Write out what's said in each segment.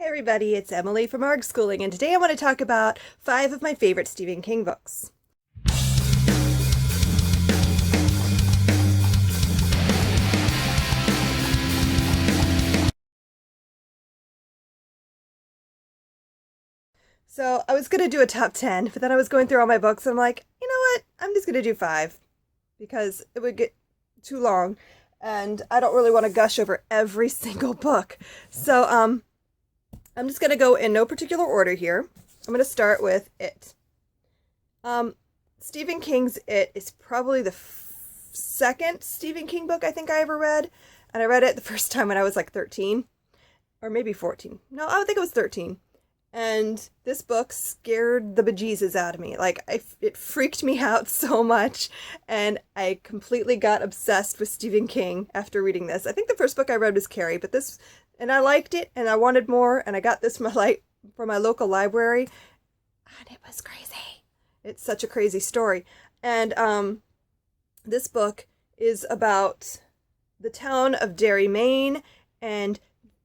Hey everybody, it's Emily from ARG Schooling, and today I want to talk about 5 of my favorite Stephen King books. So I was going to do a top 10, but then I was going through all my books and I'm like, you know what? I'm just going to do 5 because it would get too long and I don't really want to gush over every single book. So I'm just going to go in no particular order here. I'm going to start with It. Um, Stephen King's It is probably the second Stephen King book I think I ever read. And I read it the first time when I was like 13 or maybe 14. No, I would think it was 13. And this book scared the bejesus out of me. It freaked me out so much. And I completely got obsessed with Stephen King after reading this. I think the first book I read was Carrie, and I liked it and I wanted more. And I got this from my local library. And it was crazy. It's such a crazy story. And this book is about the town of Derry, Maine. And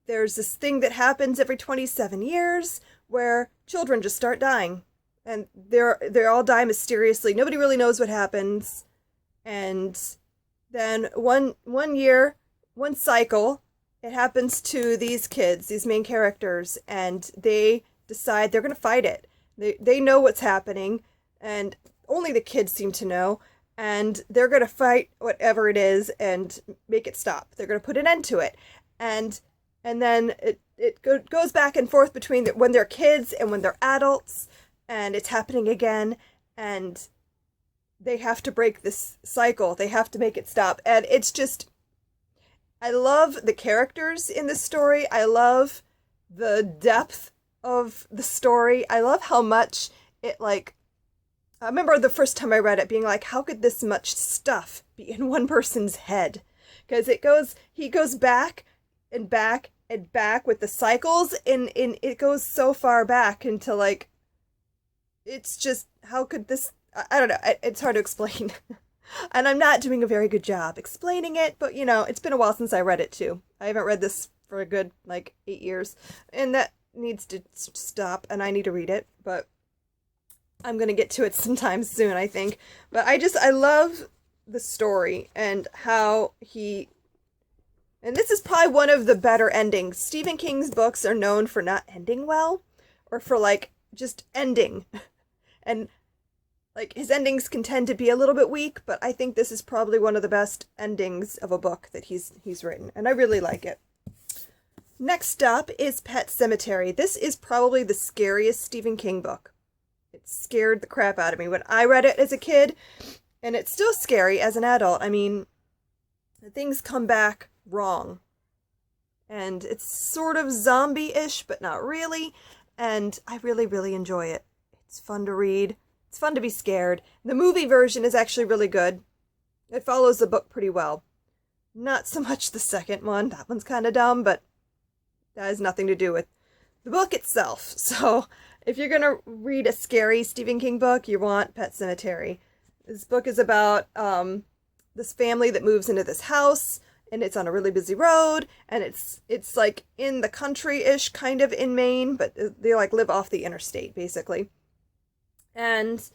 there's this thing that happens every 27 years where children just start dying. And they all die mysteriously. Nobody really knows what happens. And then one year, one cycle, it happens to these kids, these main characters, and they decide they're going to fight it. They know what's happening, and only the kids seem to know, and they're going to fight whatever it is and make it stop. They're going to put an end to it. And then it goes back and forth between when they're kids and when they're adults, and it's happening again, and they have to break this cycle. They have to make it stop. And it's just, I love the characters in this story. I love the depth of the story. I love how much I remember the first time I read it being like, how could this much stuff be in one person's head? Because he goes back and back and back with the cycles, and it goes so far back into it's just, how could this, I don't know, it's hard to explain. And I'm not doing a very good job explaining it, but it's been a while since I read it too. I haven't read this for a good 8 years, and that needs to stop, and I need to read it, but I'm going to get to it sometime soon, I think. But I love the story and how and this is probably one of the better endings. Stephen King's books are known for not ending well, or for just ending. And his endings can tend to be a little bit weak, but I think this is probably one of the best endings of a book that he's written, and I really like it. Next up is Pet Sematary. This is probably the scariest Stephen King book. It scared the crap out of me when I read it as a kid, and it's still scary as an adult. I mean, things come back wrong. And it's sort of zombie-ish, but not really. And I really, really enjoy it. It's fun to read. It's fun to be scared. The movie version is actually really good. It follows the book pretty well. Not so much the second one. That one's kind of dumb, but that has nothing to do with the book itself. So if you're going to read a scary Stephen King book, you want Pet Sematary. This book is about this family that moves into this house, and it's on a really busy road, and it's in the country-ish, kind of in Maine, but they live off the interstate, basically. And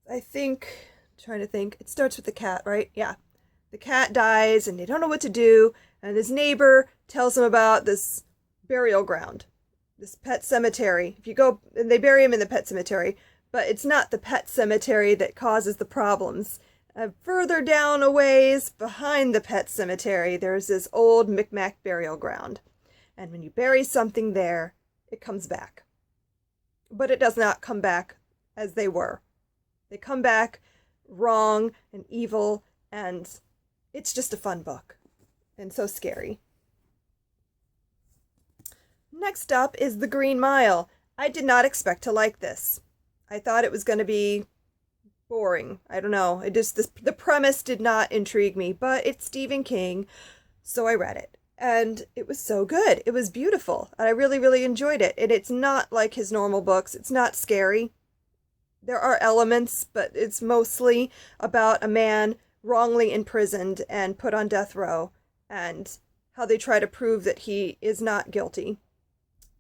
I'm trying to think, it starts with the cat, right? Yeah. The cat dies, and they don't know what to do, and his neighbor tells him about this burial ground, this pet cemetery. If you go, and they bury him in the pet cemetery, but it's not the pet cemetery that causes the problems. Further down a ways, behind the pet cemetery, there's this old Micmac burial ground. And when you bury something there, it comes back. But it does not come back as they were. They come back wrong and evil, and it's just a fun book. And so scary. Next up is The Green Mile. I did not expect to like this. I thought it was going to be boring. I don't know. The premise did not intrigue me, but it's Stephen King, so I read it. And it was so good. It was beautiful. And I really, really enjoyed it. And it's not like his normal books. It's not scary. There are elements, but it's mostly about a man wrongly imprisoned and put on death row, and how they try to prove that he is not guilty.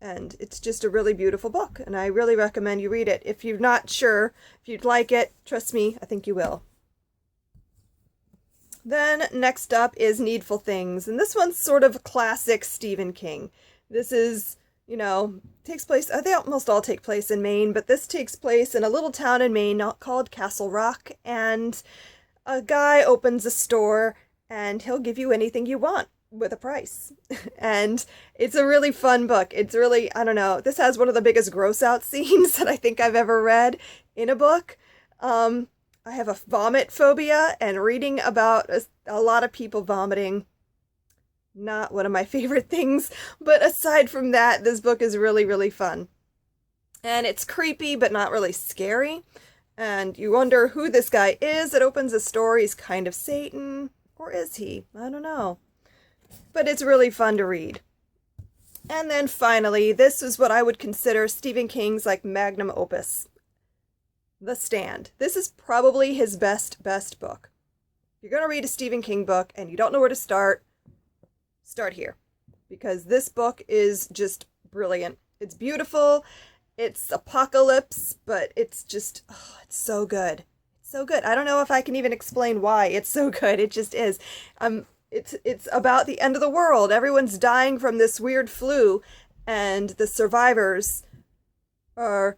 And it's just a really beautiful book, and I really recommend you read it. If you're not sure if you'd like it, trust me, I think you will. Then next up is Needful Things, and this one's sort of classic Stephen King. This is, takes place, they almost all take place in Maine, but this takes place in a little town in Maine called Castle Rock, and a guy opens a store, and he'll give you anything you want with a price. And it's a really fun book. It's really, I don't know, this has one of the biggest gross out scenes that I think I've ever read in a book. I have a vomit phobia, and reading about a lot of people vomiting, not one of my favorite things. But aside from that, this book is really, really fun. And it's creepy, but not really scary. And you wonder who this guy is that opens a store. He's kind of Satan, or is he? I don't know. But it's really fun to read. And then finally, this is what I would consider Stephen King's magnum opus. The Stand. This is probably his best book. If you're going to read a Stephen King book and you don't know where to start here. Because this book is just brilliant. It's beautiful. It's apocalypse, but it's just, it's so good. It's so good. I don't know if I can even explain why it's so good. It just is. It's about the end of the world. Everyone's dying from this weird flu, and the survivors are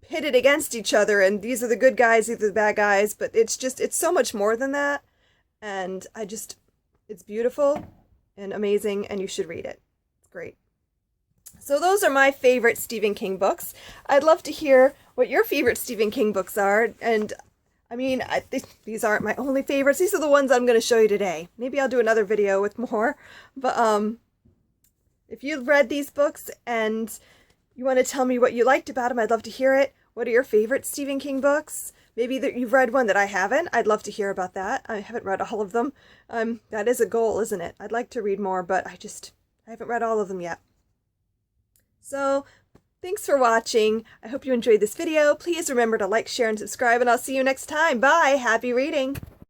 pitted against each other, and these are the good guys, these are the bad guys, but it's so much more than that. And it's beautiful and amazing, and you should read it. It's great. So those are my favorite Stephen King books. I'd love to hear what your favorite Stephen King books are, and these aren't my only favorites. These are the ones I'm going to show you today. Maybe I'll do another video with more, but if you've read these books and you want to tell me what you liked about them, I'd love to hear it. What are your favorite Stephen King books? Maybe that you've read one that I haven't. I'd love to hear about that. I haven't read all of them. That is a goal, isn't it? I'd like to read more, but I haven't read all of them yet. So, thanks for watching. I hope you enjoyed this video. Please remember to like, share, and subscribe, and I'll see you next time. Bye! Happy reading!